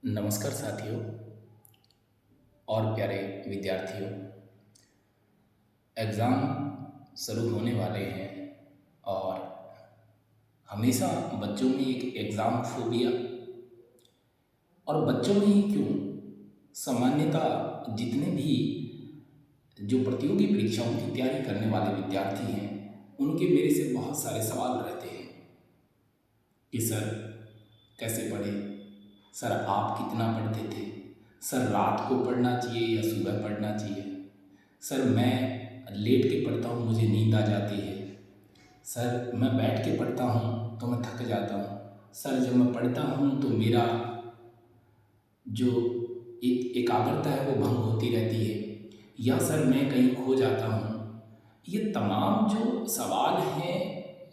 नमस्कार साथियों और प्यारे विद्यार्थियों। एग्ज़ाम शुरू होने वाले हैं और हमेशा बच्चों में एक एग्ज़ाम फोबिया, और बच्चों में ही क्यों, सामान्यतः जितने भी जो प्रतियोगी परीक्षाओं की तैयारी करने वाले विद्यार्थी हैं उनके मेरे से बहुत सारे सवाल रहते हैं कि सर कैसे पढ़े, सर आप कितना पढ़ते थे, सर रात को पढ़ना चाहिए या सुबह पढ़ना चाहिए, सर मैं लेट के पढ़ता हूँ मुझे नींद आ जाती है, सर मैं बैठ के पढ़ता हूँ तो मैं थक जाता हूँ, सर जब मैं पढ़ता हूँ तो मेरा जो एकाग्रता है वो भंग होती रहती है, या सर मैं कहीं खो जाता हूँ। ये तमाम जो सवाल हैं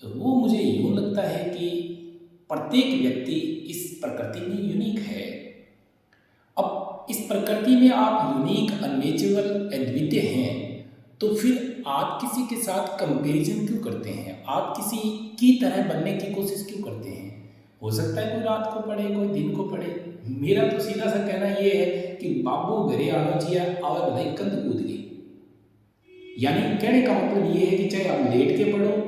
वो मुझे यूँ लगता है कि प्रत्येक व्यक्ति इस प्रकृति में यूनिक है। अब इस प्रकृति में आप यूनिक, अनमेचेबल, अद्वितीय हैं, तो फिर आप किसी के साथ कंपैरिजन क्यों करते हैं? आप किसी की तरह बनने की कोशिश क्यों करते हैं? हो सकता है कोई रात को पढ़े, कोई दिन को पढ़े। मेरा तो सीधा सा कहना ये है कि बाबू घरे आना चाहिए और भले कंध कूद गई। यानी कहने का मतलब ये है कि चाहे आप लेट के पढ़ो,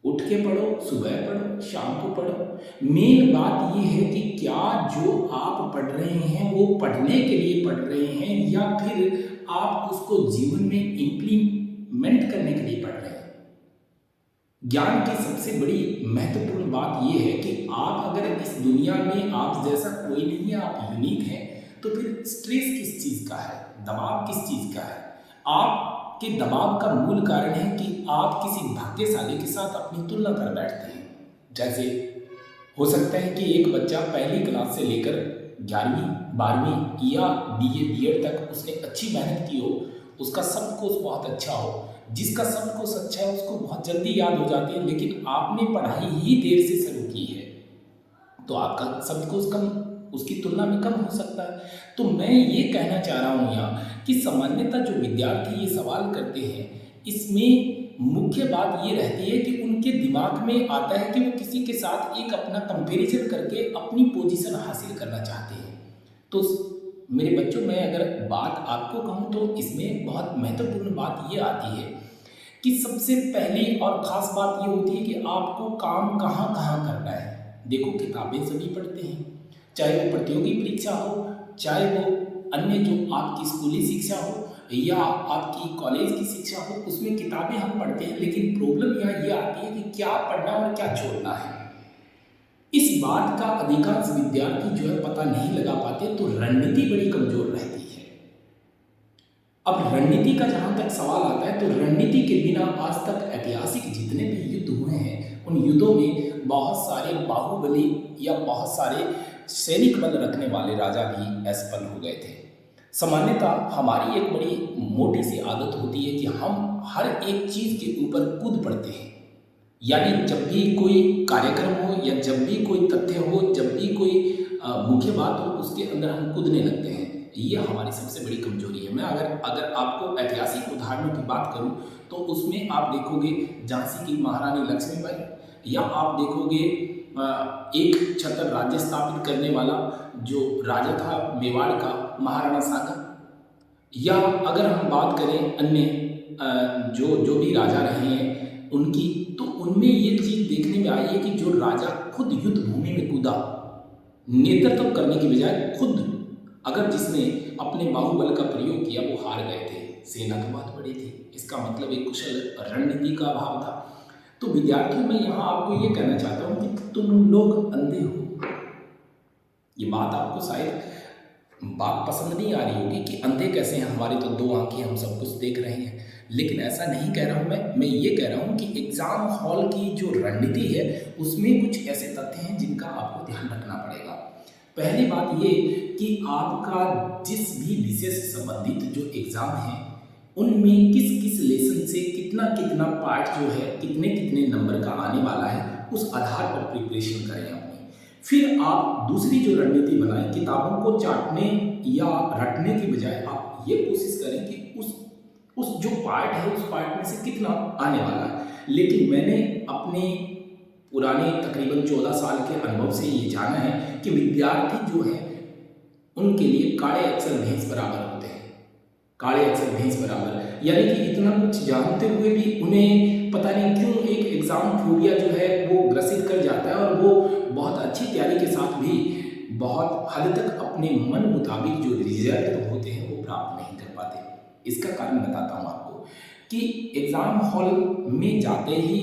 उठ के पढ़ो, सुबह पढ़ो, शाम को पढ़ो, मेन बात ये है कि क्या जो आप पढ़ रहे हैं वो पढ़ने के लिए पढ़ रहे हैं या फिर आप उसको जीवन में इम्प्लीमेंट करने के लिए पढ़ रहे हैं। ज्ञान की सबसे बड़ी महत्वपूर्ण बात यह है कि आप अगर इस दुनिया में आप जैसा कोई नहीं है, आप यूनिक हैं, तो फिर स्ट्रेस किस चीज़ का है, दबाव किस चीज़ का है? आपके दबाव का मूल कारण है कि आप किसी भाग्यशाली के साथ अपनी तुलना कर बैठते हैं। जैसे हो सकता है कि एक बच्चा पहली क्लास से लेकर 11वीं 12वीं या BA BEd तक उसने अच्छी मेहनत की हो, उसका सब कुछ बहुत अच्छा हो। जिसका सब कुछ अच्छा है उसको बहुत जल्दी याद हो जाती है, लेकिन आपने पढ़ाई ही देर से शुरू की है तो आपका सब कुछ कम उसकी तुलना में कम हो सकता है। तो मैं ये कहना चाह रहा हूँ यहाँ कि सामान्यतः जो विद्यार्थी ये सवाल करते हैं, इसमें मुख्य बात ये रहती है कि उनके दिमाग में आता है कि वो किसी के साथ एक अपना कंपैरिजन करके अपनी पोजीशन हासिल करना चाहते हैं। तो मेरे बच्चों, मैं अगर बात आपको कहूँ तो इसमें बहुत महत्वपूर्ण बात ये आती है कि सबसे पहली और ख़ास बात ये होती है कि आपको काम कहाँ कहाँ करना है। देखो, किताबें सभी पढ़ते हैं, चाहे वो प्रतियोगी परीक्षा हो, चाहे वो अन्य जो आपकी स्कूली शिक्षा हो या आपकी कॉलेज की शिक्षा हो, उसमें किताबें हम पढ़ते हैं, लेकिन प्रॉब्लम यहाँ ये आती है कि क्या पढ़ना और क्या छोड़ना है। इस बात का अधिकांश विद्यार्थी जो है पता नहीं लगा पाते, तो रणनीति बड़ी कमज़ोर रहती है। अब रणनीति का जहाँ तक सवाल आता है, तो रणनीति के बिना आज तक ऐतिहासिक जितने भी युद्ध हुए हैं, उन युद्धों में बहुत सारे बाहुबली या बहुत सारे सैनिक बल रखने वाले राजा भी असफल हो गए थे। सामान्यतः हमारी एक बड़ी मोटी सी आदत होती है कि हम हर एक चीज़ के ऊपर कूद पड़ते हैं। यानी जब भी कोई कार्यक्रम हो या जब भी कोई तथ्य हो, जब भी कोई मुख्य बात हो, उसके अंदर हम कूदने लगते हैं। ये हमारी सबसे बड़ी कमजोरी है। मैं अगर आपको ऐतिहासिक उदाहरणों की बात करूं तो उसमें आप देखोगे झांसी की महारानी लक्ष्मीबाई, या आप देखोगे एक छत्र राज्य स्थापित करने वाला जो राजा था मेवाड़ का, महाराणा सागर, या अगर हम बात करें अन्य जो जो भी राजा रहे हैं उनकी, तो उनमें ये चीज़ देखने में आई है कि जो राजा खुद युद्ध भूमि में कूदा, नेतृत्व करने की बजाय खुद अगर जिसने अपने बाहुबल का प्रयोग किया वो हार गए थे। सेना तो बहुत बड़ी थी, इसका मतलब एक कुशल रणनीति का अभाव था। तो विद्यार्थियों, मैं यहाँ आपको ये कहना चाहता हूँ कि तुम लोग अंधे हो। ये बात आपको शायद बात पसंद नहीं आ रही होगी कि अंधे कैसे हैं, हमारी तो 2 आंखें, हम सब कुछ देख रहे हैं। लेकिन ऐसा नहीं कह रहा हूँ मैं ये कह रहा हूँ कि एग्ज़ाम हॉल की जो रणनीति है उसमें कुछ ऐसे तथ्य हैं जिनका आपको ध्यान रखना पड़ेगा। पहली बात ये कि आपका जिस भी विषय से संबंधित जो एग्ज़ाम है उनमें किस किस लेसन से कितना कितना पार्ट जो है, कितने कितने नंबर का आने वाला है, उस आधार पर प्रिपरेशन करें अपनी। फिर आप दूसरी जो रणनीति बनाएं, किताबों को चाटने या रटने की बजाय आप ये कोशिश करें कि उस जो पार्ट है उस पार्ट में से कितना आने वाला है। लेकिन मैंने अपने पुराने तकरीबन 14 साल के अनुभव से ये जाना है कि विद्यार्थी जो है उनके लिए काले अक्षर भैंस बराबर होते हैं। काले अक्षर भैंस बराबर यानी कि इतना कुछ जानते हुए भी उन्हें पता नहीं क्यों एक एग्ज़ाम फोबिया जो है वो ग्रसित कर जाता है और वो बहुत अच्छी तैयारी के साथ भी बहुत हद तक अपने मन मुताबिक जो रिजल्ट होते हैं वो प्राप्त नहीं कर पाते। इसका कारण बताता हूँ आपको कि एग्ज़ाम हॉल में जाते ही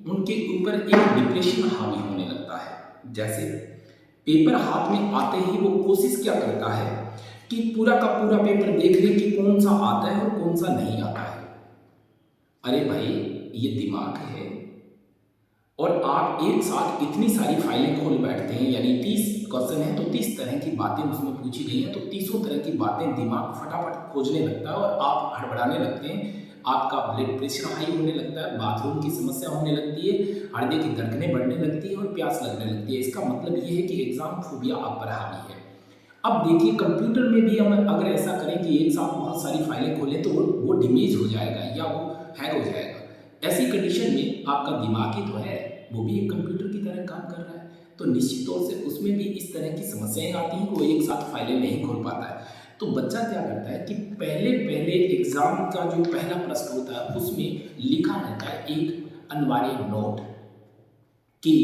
उनके ऊपर एक डिप्रेशन हावी होने लगता है। जैसे पेपर हाथ में आते ही वो कोशिश क्या करता है कि पूरा का पूरा पेपर देख ले कि कौन सा आता है और कौन सा नहीं आता है। अरे भाई, ये दिमाग है और आप एक साथ इतनी सारी फाइलें खोल बैठते हैं, यानी 30 क्वेश्चन है तो 30 तरह की बातें उसमें पूछी गई हैं, तो 30 तरह की बातें दिमाग फटाफट खोजने लगता है और आप हड़बड़ाने लगते हैं। आपका ब्लड प्रेशर हाई होने लगता है, बाथरूम की समस्या होने लगती है, हृदय की धड़कनें बढ़ने लगती है और प्यास लगने लगती है। इसका मतलब ये है कि एग्जाम फोबिया आप पर हावी है। अब देखिए, कंप्यूटर में भी हम अगर ऐसा करें कि एक साथ बहुत सारी फाइलें खोलें तो वो डिमेज हो जाएगा या वो हैक हो जाएगा। ऐसी कंडीशन में आपका दिमाग ही तो है, वो भी एक कंप्यूटर की तरह काम कर रहा है, तो निश्चित तौर से उसमें भी इस तरह की समस्याएं आती हैं कि वो एक साथ फाइलें नहीं खोल पाता है। तो बच्चा क्या करता है कि पहले पहले एग्जाम का जो पहला प्रश्न होता है उसमें लिखा रहता है एक अनिवार्य नोट कि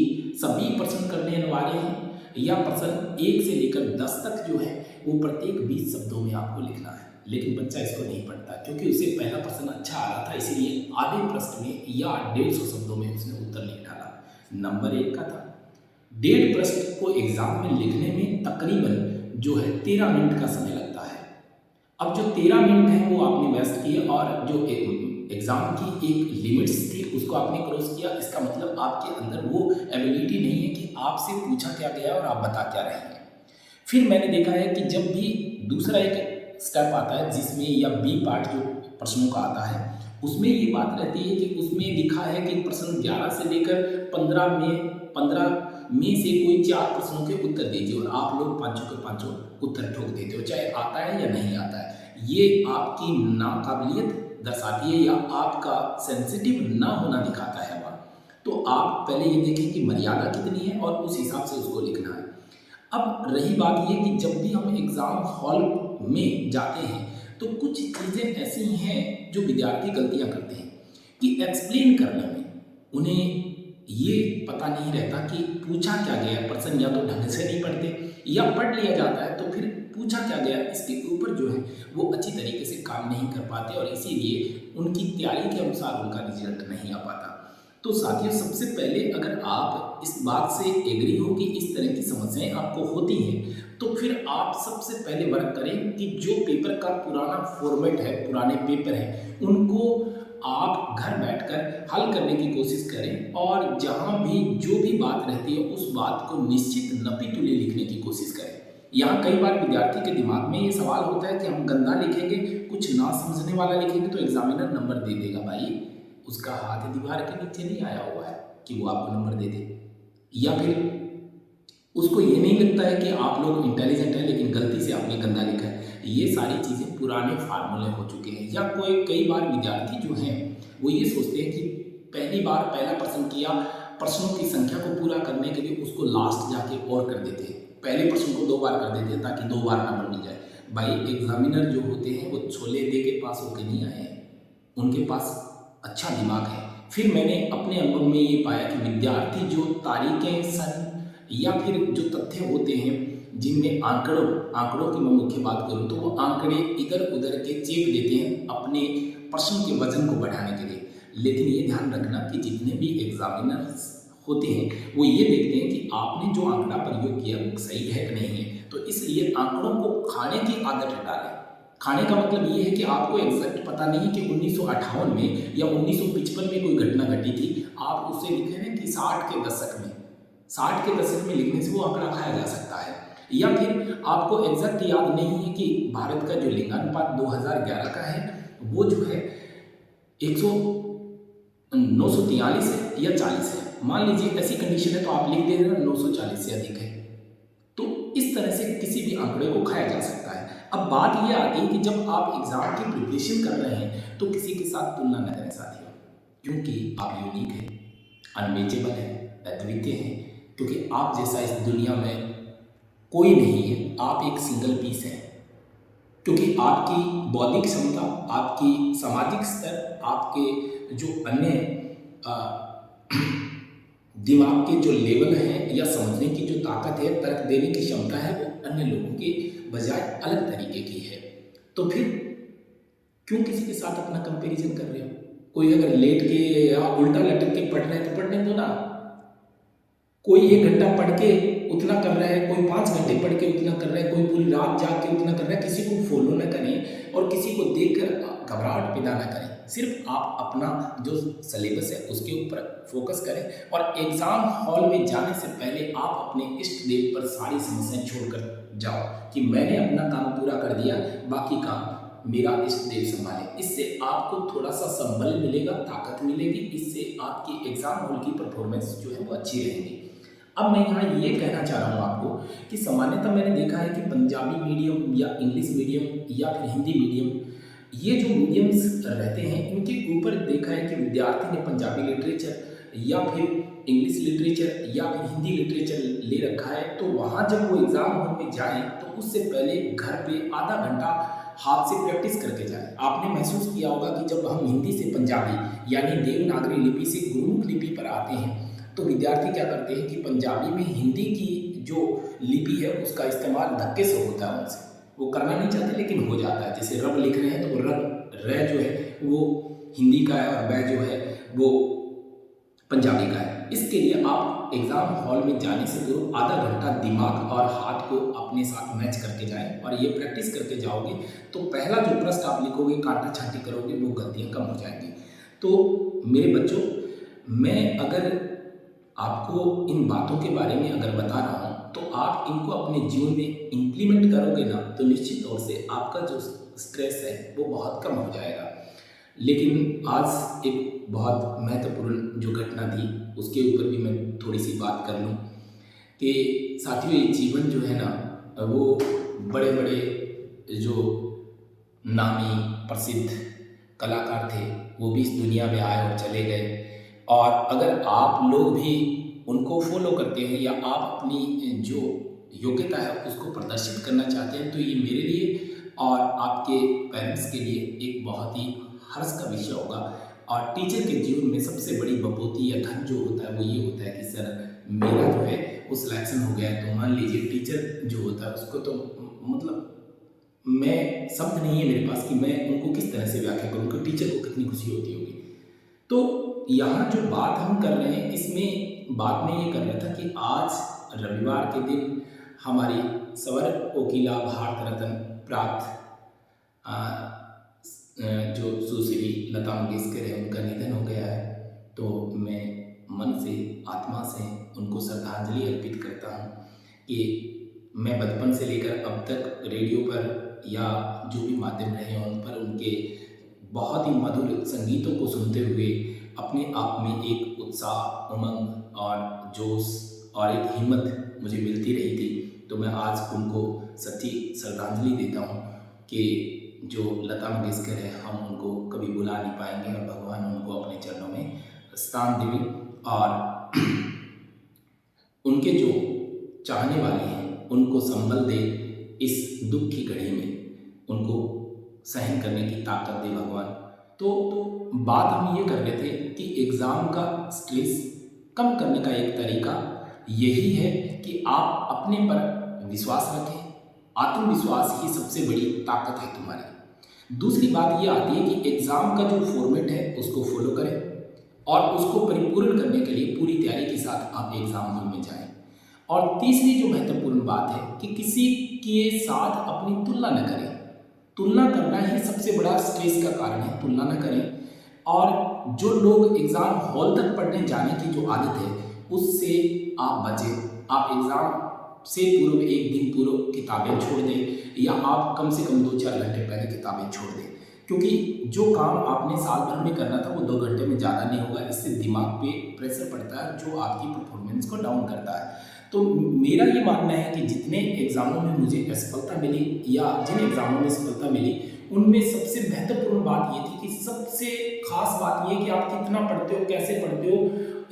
सभी प्रश्न करने अनिवार्य हैं या प्रश्न 1 से लेकर 10 तक जो है वो प्रत्येक 20 शब्दों में आपको लिखना है। लेकिन बच्चा इसको नहीं पढ़ता क्योंकि उसे पहला प्रश्न अच्छा आ रहा था, इसीलिए आधे प्रश्न में या 150 शब्दों में उसने उत्तर लिख डाला। नंबर 1 का था। 1.5 प्रश्न को एग्जाम में लिखने में तकरीबन जो है 13 मिनट का समय लगता है। अब जो 13 मिनट है वो आपने वेस्ट किए और जो एग्जाम की एक लिमिट्स थी उसको आपने क्रॉस किया। इसका मतलब आपके अंदर वो एबिलिटी नहीं है कि आपसे पूछा क्या गया और आप बता क्या रहे हैं। फिर मैंने देखा है कि जब भी दूसरा एक स्टेप आता है जिसमें या बी पार्ट जो प्रश्नों का आता है उसमें ये बात रहती है कि उसमें लिखा है कि प्रश्न 11 से लेकर 15 में से कोई 4 प्रश्नों के उत्तर दीजिए और आप लोग पांचों के पांचों उत्तर ठोक देते हो, चाहे आता है या नहीं आता है। ये आपकी नाकाबिलियत दर्शाती है या आपका सेंसिटिव ना होना दिखाता है वहाँ। तो आप पहले ये देखें कि मर्यादा कितनी है और उस हिसाब से उसको लिखना है। अब रही बात ये कि जब भी हम एग्ज़ाम हॉल में जाते हैं तो कुछ चीज़ें ऐसी हैं जो विद्यार्थी गलतियां करते हैं कि एक्सप्लेन करने में उन्हें ये पता नहीं रहता कि पूछा क्या गया। प्रश्न या तो ढंग से नहीं पढ़ते या पढ़ लिया जाता है तो फिर पूछा क्या गया इसके ऊपर जो है वो अच्छी तरीके से काम नहीं कर पाते और इसीलिए उनकी तैयारी के अनुसार उनका रिजल्ट नहीं आ पाता। तो साथियों, सबसे पहले अगर आप इस बात से एग्री हो कि इस तरह की समस्याएं आपको होती हैं तो फिर आप सबसे पहले वर्क करें कि जो पेपर का पुराना फॉर्मेट है, पुराने पेपर हैं, उनको आप घर बैठकर हल करने की कोशिश करें और जहाँ भी जो भी बात रहती है उस बात को निश्चित नपी-तुली लिखने की कोशिश करें। यहाँ कई बार विद्यार्थी के दिमाग में ये सवाल होता है कि हम गंदा लिखेंगे, कुछ ना समझने वाला लिखेंगे तो एग्जामिनर नंबर दे देगा। भाई, उसका हाथ दीवार के नीचे नहीं आया हुआ है कि वो आपको नंबर दे दे, या फिर उसको ये नहीं लगता है कि आप लोग इंटेलिजेंट हैं लेकिन गलती से आपने गंदा लिखा है। ये सारी चीज़ें पुराने फार्मूले हो चुके हैं। या कई बार विद्यार्थी जो हैं वो ये सोचते हैं कि पहली बार पहला प्रश्न किया, प्रश्नों की संख्या को पूरा करने के लिए उसको लास्ट जाके और कर देते हैं, पहले प्रश्न को 2 बार कर देते हैं ताकि 2 बार नंबर मिल जाए। भाई, एग्जामिनर जो होते हैं वो छोले दे के पास होके नहीं आए हैं, उनके पास अच्छा दिमाग है। फिर मैंने अपने अनुभव में ये पाया कि विद्यार्थी जो तारीखें, सन या फिर जो तथ्य होते हैं जिनमें आंकड़ों की मैं मुख्य बात करूं तो वो आंकड़े इधर उधर के चेप देते हैं अपने प्रश्न के वजन को बढ़ाने के लिए। लेकिन ये ध्यान रखना कि जितने भी एग्जामिनर्स होते हैं वो ये देखते हैं कि आपने जो आंकड़ा प्रयोग किया वो सही है कि नहीं है, तो इसलिए आंकड़ों को खाने की आदत डालें। खाने का मतलब ये है कि आपको एग्जैक्ट पता नहीं कि 1958 में या 1955 में कोई घटना घटी थी, आप उससे लिखे हैं कि 60 के दशक में लिखने से वो आंकड़ा खाया जा सकता है। या फिर आपको एग्जैक्ट याद नहीं है कि भारत का जो लिंगानुपात 2011 का है वो जो है 943 है या 40 है, मान लीजिए ऐसी कंडीशन है तो आप लिख दे रहे हैं 940 से अधिक है। तो इस तरह से किसी भी आंकड़े को खाया जा सकता है। अब बात यह आती है कि जब आप एग्जाम की प्रिपरेशन कर रहे हैं तो किसी के साथ तुलना न करें साथियों, क्योंकि आप यूनिक हैं, अनमेचेबल हैं, अद्वितीय हैं, क्योंकि आप जैसा इस दुनिया में कोई नहीं है, आप एक सिंगल पीस हैं। क्योंकि आपकी बौद्धिक क्षमता, आपकी सामाजिक स्तर, आपके जो अन्य अ, दिमाग के जो लेवल हैं या समझने की जो ताकत है, तर्क देने की क्षमता है, वो अन्य लोगों के बजाय अलग तरीके की है। तो फिर क्यों किसी के साथ अपना कंपैरिजन कर रहे हो? कोई अगर लेट के या उल्टा लटक के पढ़ रहा है तो पढ़ने दो ना। कोई 1 घंटा पढ़ के उतना कर रहा है, कोई 5 घंटे पढ़ के उतना कर रहा है, कोई पूरी रात जाग के उतना कर रहा है। किसी को फॉलो ना करें और किसी को देखकर घबराहट पैदा ना करें। सिर्फ आप अपना जो सिलेबस है उसके ऊपर फोकस करें और एग्ज़ाम हॉल में जाने से पहले आप अपने इष्ट देव पर सारी समस्याएं छोड़कर जाओ कि मैंने अपना काम पूरा कर दिया, बाकी काम मेरा इष्ट देव संभाले। इससे आपको थोड़ा सा संबल मिलेगा, ताकत मिलेगी। इससे आपकी एग्ज़ाम हॉल की परफॉर्मेंस जो है वो अच्छी रहेगी। अब मैं यहाँ ये कहना चाह रहा हूँ आपको कि सामान्यतः मैंने देखा है कि पंजाबी मीडियम या इंग्लिश मीडियम या फिर हिंदी मीडियम, ये जो मीडियम्स रहते हैं इनके ऊपर देखा है कि विद्यार्थी ने पंजाबी लिटरेचर या फिर इंग्लिश लिटरेचर या फिर हिंदी लिटरेचर ले रखा है, तो वहाँ जब वो एग्ज़ाम हॉल में जाएँ तो उससे पहले घर पे आधा घंटा हाथ से प्रैक्टिस करके जाएँ। आपने महसूस किया होगा कि जब हम हिंदी से पंजाबी यानी देवनागरी लिपि से गुरुमुख लिपि पर आते हैं तो विद्यार्थी क्या करते हैं कि पंजाबी में हिंदी की जो लिपि है उसका इस्तेमाल धक्के से होता है उनसे। वो करना नहीं चाहते लेकिन हो जाता है। जैसे रब लिख रहे हैं तो वो रब र जो है वो हिंदी का है और बै जो है वो पंजाबी का है। इसके लिए आप एग्ज़ाम हॉल में जाने से पूर्व आधा घंटा दिमाग और हाथ को अपने साथ मैच करके जाएं और ये प्रैक्टिस करके जाओगे तो पहला जो प्रश्न आप लिखोगे, काटा छांटी करोगे, वो गलतियाँ कम हो जाएंगी। तो मेरे बच्चों, मैं अगर आपको इन बातों के बारे में अगर बता रहा हूँ तो आप इनको अपने जीवन में इम्प्लीमेंट करोगे ना तो निश्चित तौर से आपका जो स्ट्रेस है वो बहुत कम हो जाएगा। लेकिन आज एक बहुत महत्वपूर्ण जो घटना थी उसके ऊपर भी मैं थोड़ी सी बात कर लूँ कि साथियों, ये जीवन जो है ना वो बड़े बड़े जो नामी प्रसिद्ध कलाकार थे वो भी इस दुनिया में आए और चले गए। और अगर आप लोग भी उनको फॉलो करते हैं या आप अपनी जो योग्यता है उसको प्रदर्शित करना चाहते हैं तो ये मेरे लिए और आपके पेरेंट्स के लिए एक बहुत ही हर्ष का विषय होगा। और टीचर के जीवन में सबसे बड़ी बपौती या धन जो होता है वो ये होता है कि सर मेरा जो है वो सिलेक्शन हो गया है। तो मान लीजिए टीचर जो होता है उसको तो मतलब मैं शब्द नहीं है मेरे पास कि मैं उनको किस तरह से व्याख्या करूँ कि टीचर को कितनी खुशी होती होगी। तो यहाँ जो बात हम कर रहे हैं इसमें बात मैं ये कर रहा था कि आज रविवार के दिन हमारी स्वर कोकिला भारत रत्न प्राप्त जो सुश्री लता मंगेशकर है उनका निधन हो गया है। तो मैं मन से आत्मा से उनको श्रद्धांजलि अर्पित करता हूँ कि मैं बचपन से लेकर अब तक रेडियो पर या जो भी माध्यम रहे हैं उन पर उनके बहुत ही मधुर संगीतों को सुनते हुए अपने आप में एक उत्साह, उमंग और जोश और एक हिम्मत मुझे मिलती रही थी। तो मैं आज उनको सच्ची श्रद्धांजलि देता हूँ कि जो लता मंगेशकर है हम उनको कभी भुला नहीं पाएंगे और भगवान उनको अपने चरणों में स्थान दें और उनके जो चाहने वाले हैं उनको संबल दे, इस दुख की घड़ी में उनको सहन करने की ताकत दे भगवान। तो बात हम ये कर रहे थे कि एग्ज़ाम का स्ट्रेस कम करने का एक तरीका यही है कि आप अपने पर विश्वास रखें। आत्मविश्वास ही सबसे बड़ी ताकत है तुम्हारी। दूसरी बात ये आती है कि एग्ज़ाम का जो फॉर्मेट है उसको फॉलो करें और उसको परिपूर्ण करने के लिए पूरी तैयारी के साथ आप एग्ज़ाम हॉल में जाएं। और तीसरी जो महत्वपूर्ण बात है कि किसी के साथ अपनी तुलना न करें। तुलना करना ही सबसे बड़ा स्ट्रेस का कारण है, तुलना न करें। और जो लोग एग्ज़ाम हॉल तक पढ़ने जाने की जो आदत है उससे आप बचें। आप एग्ज़ाम से पूर्व एक दिन पूर्व किताबें छोड़ दें या आप कम से कम 2-4 घंटे पहले किताबें छोड़ दें, क्योंकि जो काम आपने साल भर में करना था वो 2 घंटे में ज़्यादा नहीं होगा। इससे दिमाग पे प्रेशर पड़ता है जो आपकी परफॉर्मेंस को डाउन करता है। तो मेरा ये मानना है कि जितने एग्ज़ामों में मुझे असफलता मिली या जिन एग्ज़ामों में सफलता मिली उनमें सबसे महत्वपूर्ण बात ये थी कि सबसे ख़ास बात ये कि आप कितना पढ़ते हो, कैसे पढ़ते हो,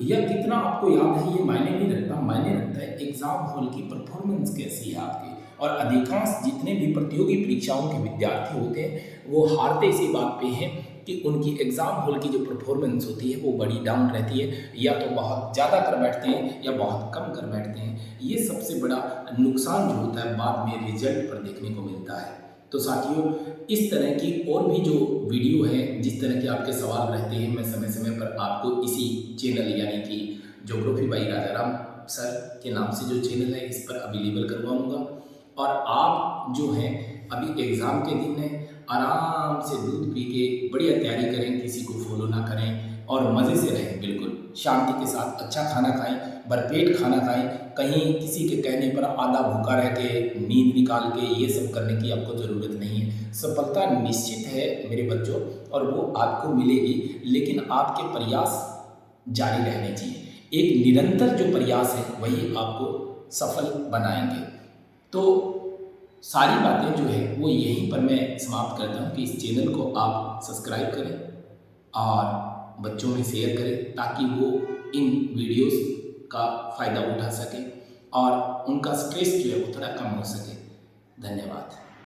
या कितना आपको याद है ये मायने नहीं रखता, मायने रखता है एग्ज़ाम हॉल की परफॉर्मेंस कैसी है आपकी। और अधिकांश जितने भी प्रतियोगी परीक्षाओं के विद्यार्थी होते हैं वो हारते इसी बात पे हैं कि उनकी एग्ज़ाम हॉल की जो परफॉर्मेंस होती है वो बड़ी डाउन रहती है, या तो बहुत ज़्यादा कर बैठते हैं या बहुत कम कर बैठते हैं। ये सबसे बड़ा नुकसान जो होता है बाद में रिजल्ट पर देखने को मिलता है। तो साथियों, इस तरह की और भी जो वीडियो है, जिस तरह के आपके सवाल रहते हैं, मैं समय समय पर आपको इसी चैनल यानी कि ज्योग्राफी बाई राजाराम सर के नाम से जो चैनल है इस पर अवेलेबल करवाऊंगा। और आप जो हैं अभी एग्ज़ाम के दिन है, आराम से दूध पी के बढ़िया तैयारी करें, किसी को फॉलो ना करें और मज़े से रहें, बिल्कुल शांति के साथ अच्छा खाना खाएं, भरपेट खाना खाएं। कहीं किसी के कहने पर आधा भूखा रह के नींद निकाल के ये सब करने की आपको ज़रूरत नहीं है। सफलता निश्चित है मेरे बच्चों, और वो आपको मिलेगी, लेकिन आपके प्रयास जारी रहने चाहिए। एक निरंतर जो प्रयास है वही आपको सफल बनाएंगे। तो सारी बातें जो है वो यहीं पर मैं समाप्त करता हूँ कि इस चैनल को आप सब्सक्राइब करें और बच्चों में शेयर करें, ताकि वो इन वीडियोस का फ़ायदा उठा सकें और उनका स्ट्रेस जो है वो थोड़ा कम हो सके। धन्यवाद।